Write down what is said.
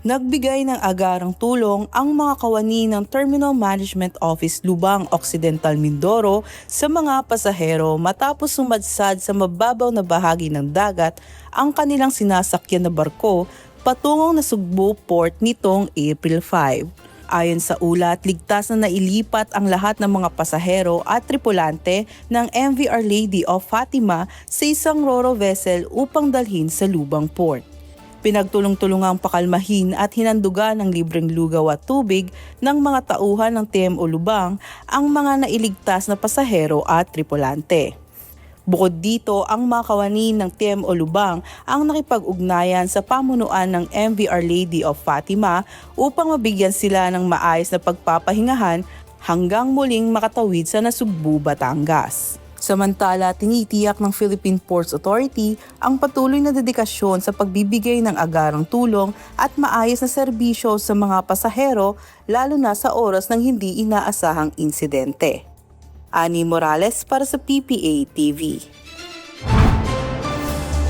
Nagbigay ng agarang tulong ang mga kawani ng Terminal Management Office Lubang Occidental Mindoro sa mga pasahero matapos sumadsad sa mababaw na bahagi ng dagat ang kanilang sinasakyan na barko patungong Nasugbu Port nitong April 5. Ayon sa ulat, ligtas na nailipat ang lahat ng mga pasahero at tripulante ng MV Our Lady of Fatima sa isang ro-ro vessel upang dalhin sa Lubang Port. Pinagtulong-tulungang pakalmahin at hinandugan ng libreng lugaw at tubig ng mga tauhan ng TMO Lubang ang mga nailigtas na pasahero at tripulante. Bukod dito, ang mga kawani ng TMO Lubang ang nakipag-ugnayan sa pamunuan ng MV Our Lady of Fatima upang mabigyan sila ng maayos na pagpapahingahan hanggang muling makatawid sa Nasugbu, Batangas. Samantala, tinitiyak ng Philippine Ports Authority ang patuloy na dedikasyon sa pagbibigay ng agarang tulong at maayos na serbisyo sa mga pasahero lalo na sa oras ng hindi inaasahang insidente. Ani Morales para sa PPA TV.